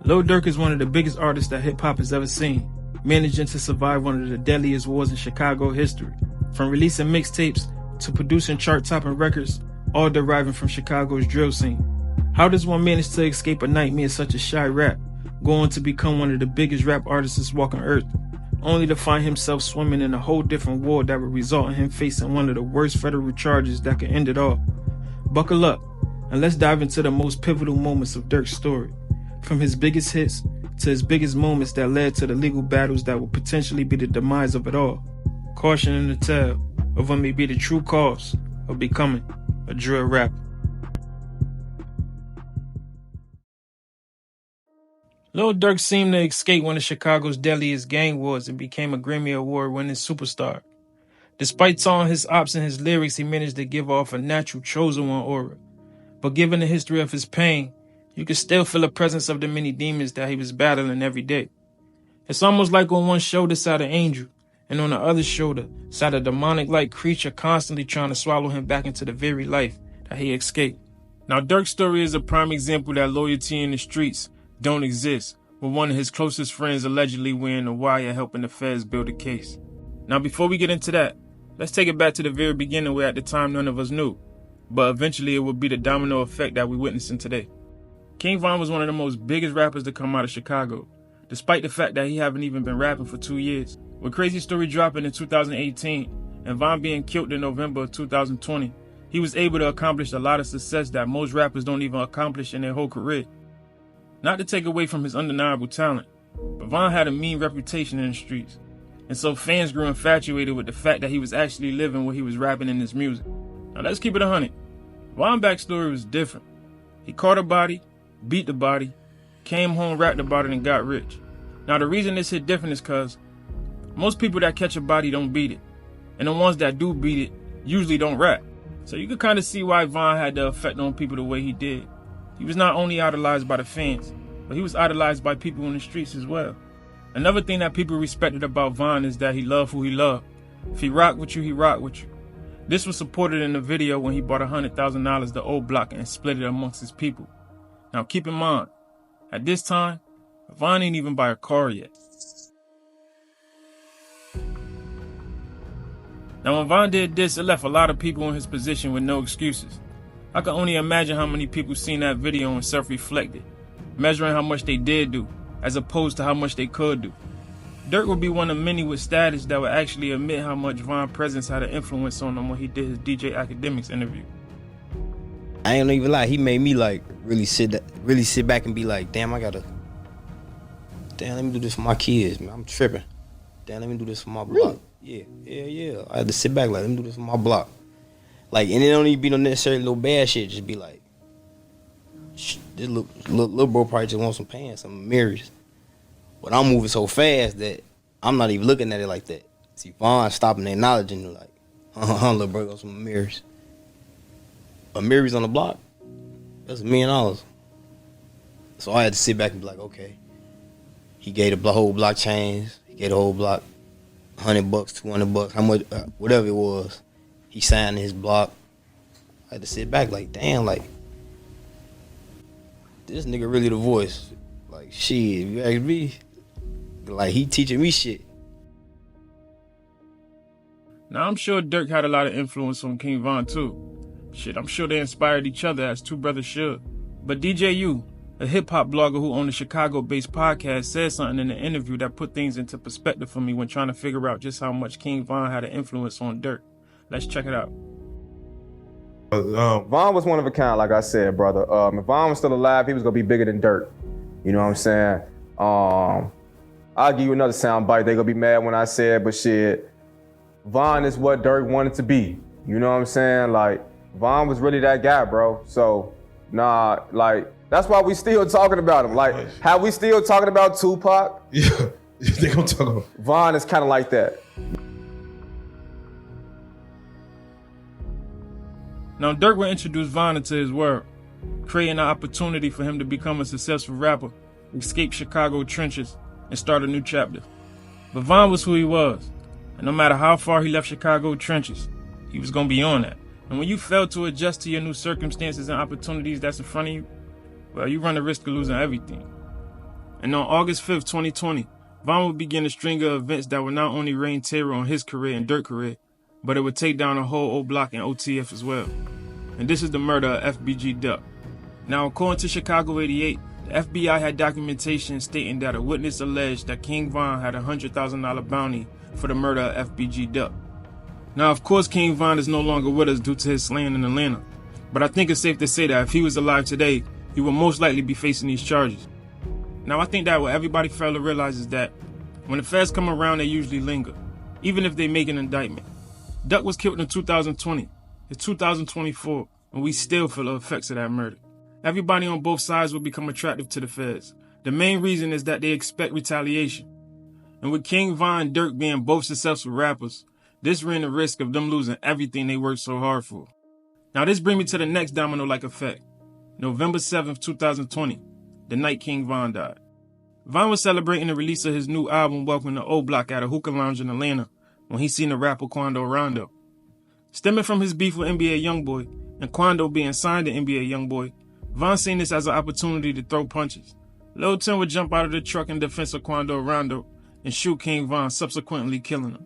Little Durk is one of the biggest artists that hip-hop has ever seen, managing to survive one of the deadliest wars in Chicago history. From releasing mixtapes to producing chart-topping records, all deriving from Chicago's drill scene. How does one manage to escape a nightmare such as shy rap, go on to become one of the biggest rap artists walking earth, only to find himself swimming in a whole different war that would result in him facing one of the worst federal charges that could end it all? Buckle up, and let's dive into the most pivotal moments of Durk's story. From his biggest hits to his biggest moments that led to the legal battles that would potentially be the demise of it all. Caution in the tale of what may be the true cause of becoming a drill rapper. Little Durk seemed to escape one of Chicago's deadliest gang wars and became a Grammy Award-winning superstar. Despite taunting his ops and his lyrics, he managed to give off a natural chosen one aura. But given the history of his pain, you could still feel the presence of the many demons that he was battling every day. It's almost like on one shoulder sat an angel, and on the other shoulder sat a demonic-like creature constantly trying to swallow him back into the very life that he escaped. Now, Durk's story is a prime example that loyalty in the streets don't exist, with one of his closest friends allegedly wearing a wire helping the feds build a case. Now, before we get into that, let's take it back to the very beginning where at the time none of us knew, but eventually it would be the domino effect that we're witnessing today. Kingvon was one of the most biggest rappers to come out of Chicago, despite the fact that he haven't even been rapping for 2 years. With Crazy Story dropping in 2018 and Von being killed in November of 2020, he was able to accomplish a lot of success that most rappers don't even accomplish in their whole career. Not to take away from his undeniable talent, but Von had a mean reputation in the streets, and so fans grew infatuated with the fact that he was actually living what he was rapping in his music. Now let's keep it 100. Von's backstory was different. He caught a body, beat the body, came home, rapped about it, and got rich. Now the reason this hit different is because most people that catch a body don't beat it, and the ones that do beat it usually don't rap. So you could kind of see why Von had the effect on people the way he did. He was not only idolized by the fans, but he was idolized by people in the streets as well. Another thing that people respected about Von is that he loved who he loved. If he rocked with you, he rocked with you. This was supported in the video when he bought $100,000 to old block and split it amongst his people. Now keep in mind, at this time, Von ain't even buy a car yet. Now when Von did this, it left a lot of people in his position with no excuses. I can only imagine how many people seen that video and self-reflected, measuring how much they did do, as opposed to how much they could do. Durk would be one of many with status that would actually admit how much Von's presence had an influence on him when he did his DJ Academics interview. I ain't even lie, he made me like really sit back and be like, damn, let me do this for my kids, man. I'm tripping. Damn, let me do this for my block. Yeah. I had to sit back like, let me do this for my block. Like, and it don't even be no necessarily little bad shit. Just be like, this little bro probably just wants some pants, some mirrors. But I'm moving so fast that I'm not even looking at it like that. See, Von stopping and acknowledging, like, little bro got some mirrors. A mirrors on the block, that's $1 million. So I had to sit back and be like, okay. He gave the whole block chains. He gave the whole block $100, $200, how much, whatever it was. He signed his block. I had to sit back like, damn, like, this nigga really the voice. Like, shit, if you ask me, like, he teaching me shit. Now, I'm sure Durk had a lot of influence on Kingvon too. Shit, I'm sure they inspired each other as two brothers should. But DJ U, a hip-hop blogger who owned a Chicago-based podcast, said something in the interview that put things into perspective for me when trying to figure out just how much Kingvon had an influence on Durk. Let's check it out. Von was one of a kind, like I said, brother. If Von was still alive, he was gonna be bigger than Durk. You know what I'm saying? I'll give you another sound bite. They gonna be mad when I say it, but shit, Von is what Durk wanted to be. You know what I'm saying? Like, Von was really that guy, bro. So, nah, like, that's why we still talking about him. Like, how we still talking about Tupac? Yeah, they gonna talk about Von is kind of like that. Now, Durk would introduce Von into his world, creating an opportunity for him to become a successful rapper, escape Chicago trenches, and start a new chapter. But Von was who he was, and no matter how far he left Chicago trenches, he was gonna be on that. And when you fail to adjust to your new circumstances and opportunities that's in front of you, well, you run the risk of losing everything. And on August 5th, 2020, Von would begin a string of events that would not only rain terror on his career and Durk career, but it would take down a whole O Block and OTF as well. And this is the murder of FBG Duck. Now, according to Chicago 88, the FBI had documentation stating that a witness alleged that kingvon had a $100,000 bounty for the murder of FBG Duck. Now, of course, kingvon is no longer with us due to his slaying in Atlanta, but I think it's safe to say that if he was alive today, he would most likely be facing these charges. Now, I think that what everybody failed to realize is that when the feds come around, they usually linger, even if they make an indictment. Duck was killed in 2020. It's 2024, and we still feel the effects of that murder. Everybody on both sides will become attractive to the feds. The main reason is that they expect retaliation. And with kingvon and Durk being both successful rappers, this ran the risk of them losing everything they worked so hard for. Now this brings me to the next domino-like effect. November 7th, 2020, the night kingvon died. Von was celebrating the release of his new album Welcome to O Block at a hookah lounge in Atlanta when he seen the rapper Quando Rondo. Stemming from his beef with NBA Youngboy and Quando being signed to NBA Youngboy, Von seen this as an opportunity to throw punches. Lil Tim would jump out of the truck in defense of Quando Rondo and shoot kingvon, subsequently killing him.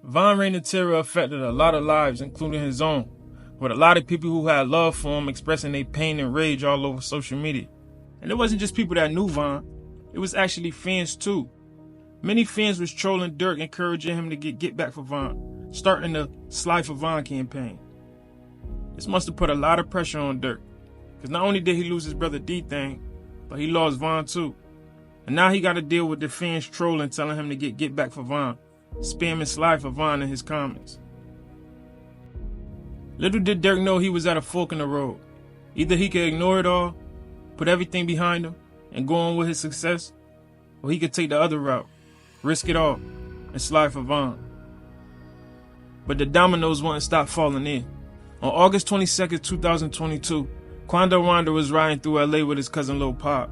Von Reign of Terror affected a lot of lives, including his own, with a lot of people who had love for him expressing their pain and rage all over social media. And it wasn't just people that knew Von, it was actually fans too. Many fans was trolling Durk, encouraging him to get back for Von, starting the Slide for Von campaign. This must have put a lot of pressure on Durk, because not only did he lose his brother D-Thing, but he lost Von too. And now he got to deal with the fans trolling, telling him to get back for Von, spamming Slide for Von in his comments. Little did Durk know he was at a fork in the road. Either he could ignore it all, put everything behind him, and go on with his success, or he could take the other route, risk it all, and slide for Von. But the dominoes wouldn't stop falling in. On August 22nd, 2022, Quando Rondo was riding through LA with his cousin Lil Pop.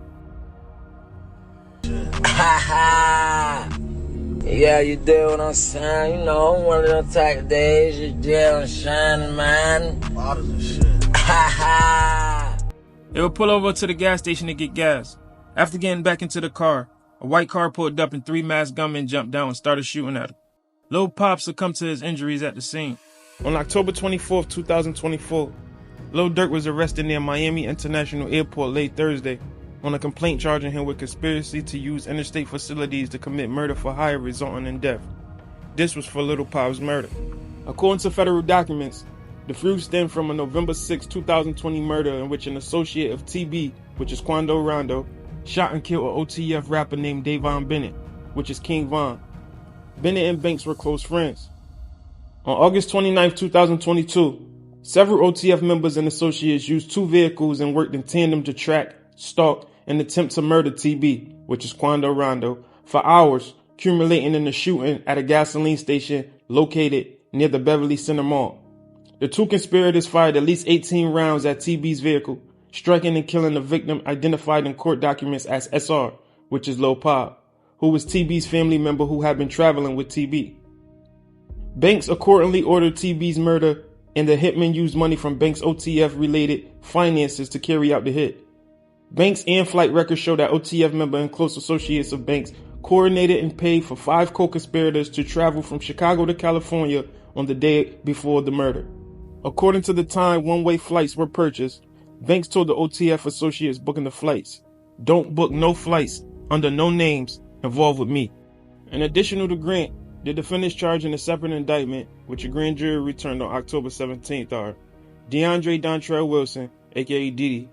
Yeah, you do what I'm saying. You know, one of them type of days, you deal and shining, man. Bottles and shit. They would pull over to the gas station to get gas. After getting back into the car, a white car pulled up and 3 masked gunmen jumped down and started shooting at him. Lil Pop succumbed to his injuries at the scene. On October 24th, 2024, Lil Durk was arrested near Miami International Airport late Thursday on a complaint charging him with conspiracy to use interstate facilities to commit murder for hire resulting in death. This was for Lil Pop's murder. According to federal documents, the feud stemmed from a November 6, 2020 murder in which an associate of TB, which is Quando Rondo, shot and killed an OTF rapper named Davon Bennett, which is kingvon. Bennett and Banks were close friends. On August 29, 2022, several OTF members and associates used 2 vehicles and worked in tandem to track, stalk, and attempt to murder TB, which is Quando Rondo, for hours, culminating in a shooting at a gasoline station located near the Beverly Center Mall. The 2 conspirators fired at least 18 rounds at TB's vehicle, striking and killing the victim identified in court documents as SR, which is Lil Pop, who was TB's family member who had been traveling with TB. Banks accordingly ordered TB's murder, and the hitman used money from Banks' OTF-related finances to carry out the hit. Banks and flight records show that OTF member and close associates of Banks coordinated and paid for 5 co-conspirators to travel from Chicago to California on the day before the murder. According to the time one-way flights were purchased, Banks told the OTF associates booking the flights, "Don't book no flights under no names involved with me." In addition to Grant, the defendants charged in a separate indictment, which a grand jury returned on October 17th, are DeAndre Dontrell Wilson, aka Diddy,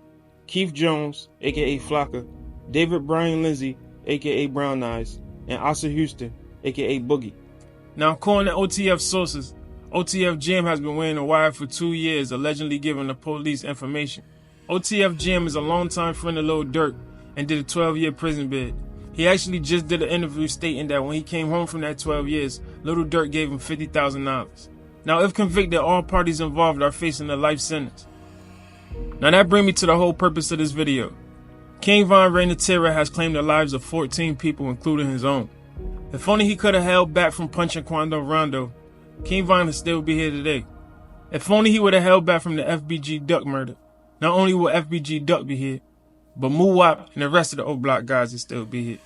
Keith Jones, aka Flocka, David Brian Lindsay, aka Brown Eyes, and Asa Houston, aka Boogie. Now, according to OTF sources, OTF Jim has been wearing a wire for 2 years, allegedly giving the police information. OTF Jim is a longtime friend of Little Durk and did a 12-year prison bid. He actually just did an interview stating that when he came home from that 12 years, Little Durk gave him $50,000. Now, if convicted, all parties involved are facing a life sentence. Now that brings me to the whole purpose of this video. Kingvon Reign of Terror has claimed the lives of 14 people, including his own. If only he could have held back from punching Quando Rondo, Kingvon would still be here today. If only he would have held back from the FBG Duck murder, not only will FBG Duck be here, but Muwop and the rest of the O Block guys will still be here.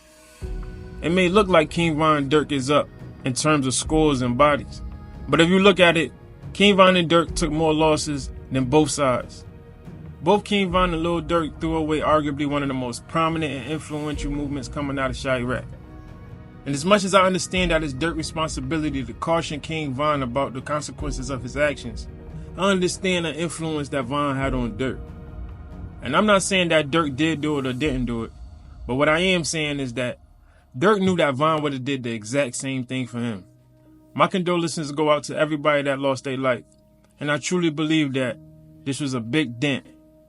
It may look like kingvon and Durk is up in terms of scores and bodies, but if you look at it, kingvon and Durk took more losses than both sides. Both kingvon and Little Durk threw away arguably one of the most prominent and influential movements coming out of Chirac. And as much as I understand that it's Durk's responsibility to caution Kingvon about the consequences of his actions, I understand the influence that Von had on Durk. And I'm not saying that Durk did do it or didn't do it, but what I am saying is that Durk knew that Von would have did the exact same thing for him. My condolences go out to everybody that lost their life, and I truly believe that this was a big dent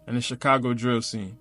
in the Chicago drill scene.